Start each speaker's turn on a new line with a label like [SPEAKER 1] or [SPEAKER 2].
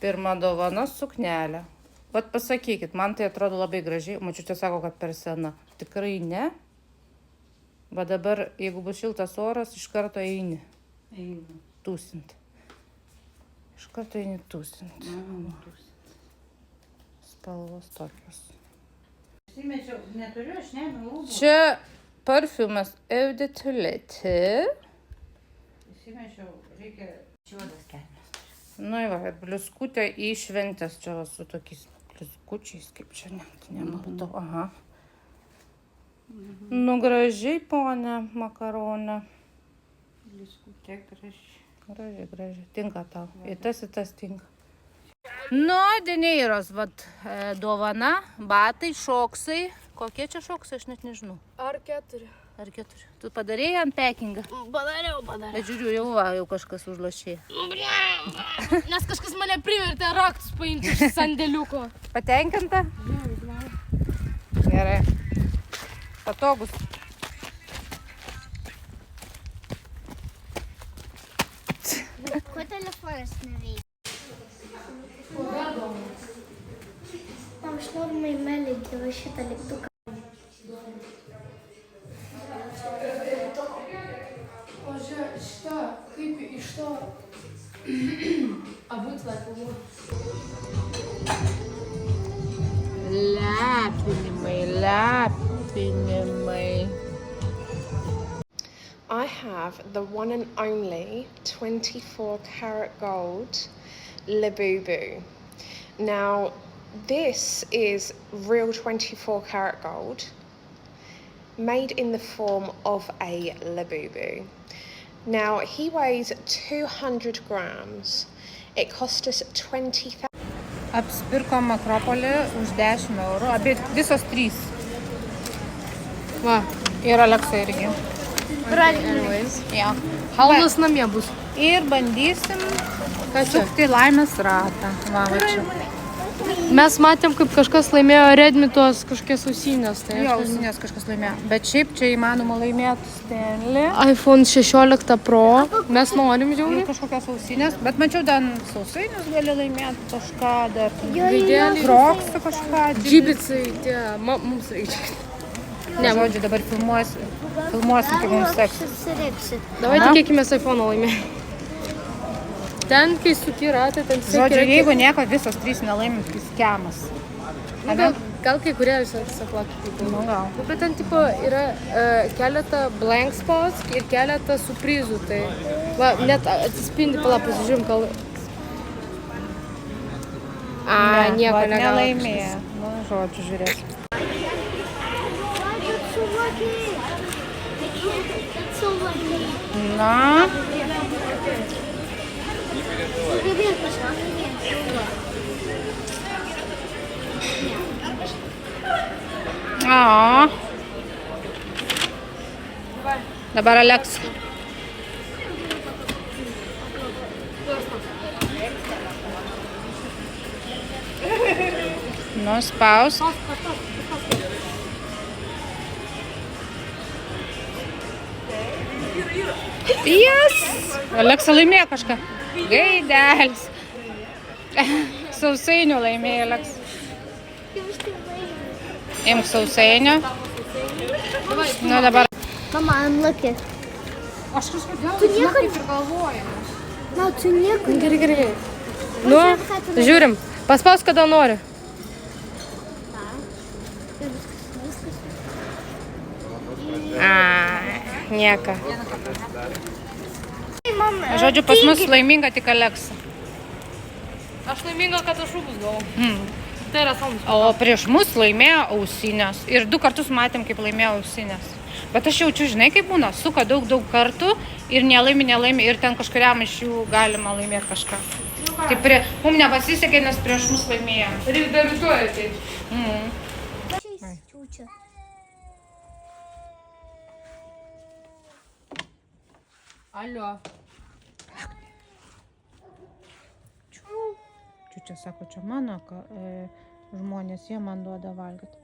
[SPEAKER 1] Pirma dovana suknelė. Vat pasakykit, man tai atrodo labai gražiai. Močiutė sako, kad per sena. Tikrai ne. Va dabar, jeigu bus šiltas oras, iš karto eini. Tūsint. Iš karto eini tūsint. Spalvos tokios.
[SPEAKER 2] Neturiu, aš neėmiau.
[SPEAKER 1] Čia parfumas Eau de Toilette.
[SPEAKER 2] Įsimečiau, reikia juodas kelnes.
[SPEAKER 1] Nu, va, ir bliuskutė į šventės čia va, su tokiais bliuskučiais, kaip čia net nematau. Aha. Nu, gražiai, ponė, makaronė.
[SPEAKER 2] Bliuskutė gražiai.
[SPEAKER 1] Gražiai. Tinka tau. Ir tas tinka. Nu, Deneiros, vat, dovana, batai, šoksai. Kokie čia šoksai, aš net nežinau.
[SPEAKER 3] Ar 4.
[SPEAKER 1] Tu padarėjai unpackingą?
[SPEAKER 3] Padariau.
[SPEAKER 1] Bet žiūriu, jau kažkas užlošė.
[SPEAKER 3] Nes kažkas mane privertė raktus paimti iš sandėliuko.
[SPEAKER 1] Patenkinta? Gerai. Patogus.
[SPEAKER 4] Ko telefonas neveikia? Aš noriu maimelį, va šitą liptuką.
[SPEAKER 3] O žiūrėk, šitą, kaip iš to abutlą kalbu.
[SPEAKER 1] Lepinimai.
[SPEAKER 5] I have the one and only 24 karat gold Labubu. Now, this is real 24 karat gold, made in the form of a Labubu. Now, he weighs 200 grams. It cost us 20,000.
[SPEAKER 1] Apsipirkom Akropolį už 10 eurų. Abi visos 3.
[SPEAKER 3] Va,
[SPEAKER 1] Ir Aleksa irgi.
[SPEAKER 3] anyways.
[SPEAKER 1] Ja.
[SPEAKER 3] Haldas namie bus.
[SPEAKER 1] Ir bandysim sukti laimės ratą. Va čia.
[SPEAKER 3] Mes matėm, kaip kažkas laimėjo Redmi tuos kažkokias ausinės. Tai
[SPEAKER 1] Jo, ausinės kažkas laimėjo. Bet šiaip čia įmanoma laimėti Stanley.
[SPEAKER 3] iPhone 16 Pro. Mes norim
[SPEAKER 1] Ir
[SPEAKER 3] žiauriai.
[SPEAKER 1] kažkokias ausinės. Bet mačiau, ten sausainius gali laimėti kažką dar.
[SPEAKER 3] Gaidėlį.
[SPEAKER 1] Kroksą kažką.
[SPEAKER 3] Džibicai, tie, mums reikia.
[SPEAKER 1] Ne, žodžiu, dabar filmuosim, kaip mums seks.
[SPEAKER 4] Susiriksi.
[SPEAKER 3] Davai tikėkime iPhone laimėjo. Ten, kai suki ratą, ten
[SPEAKER 1] Žodžiu, jeigu nieko, visos 3 nelaimim, tai skemas.
[SPEAKER 3] Gal kai kurie visą plakį.
[SPEAKER 1] Nu, gal.
[SPEAKER 3] Bet ten tipo yra keletą blank spots ir keletą surprizų. Tai va, net atsispindi, pala, pasižiūrim, gal... Nieko
[SPEAKER 1] vat
[SPEAKER 3] negavo.
[SPEAKER 1] nelaimėjo. Nu, žodžiu, žiūrėsim. Na. Dabar Aleksa. Nuspaus. Yes! Aleksa laimėjo kažką. Gaidelis. Sausainių laimėjo Aleksa. Imk sausainių. Nu dabar.
[SPEAKER 4] Mama, I'm looking.
[SPEAKER 3] Aš kažkodėl
[SPEAKER 4] Tu nieko...
[SPEAKER 3] ir galvoju.
[SPEAKER 4] Na, tu nieko...
[SPEAKER 3] Gerai. Nu, žiūrim. Paspaus, kada nori. Nieko.
[SPEAKER 1] Žodžiu, pas mus laiminga tik Aleksa.
[SPEAKER 3] Aš laiminga, kad aš rūbus gavau. Tai yra salus.
[SPEAKER 1] O prieš mus laimėjo ausinės. Ir 2 kartus matėm, kaip laimėjo ausinės. Bet aš jaučiu, žinai, kaip būna. Suka daug kartų ir nelaimi. Ir ten kažkuriam iš jų galima laimėti kažką. Tai mums nepasisekė, nes prieš mus laimėjo.
[SPEAKER 3] Dar rytoj ateit.
[SPEAKER 4] Čiūčia.
[SPEAKER 3] Alio.
[SPEAKER 1] Čia sako, čia mano žmonės, jie man duoda valgyti.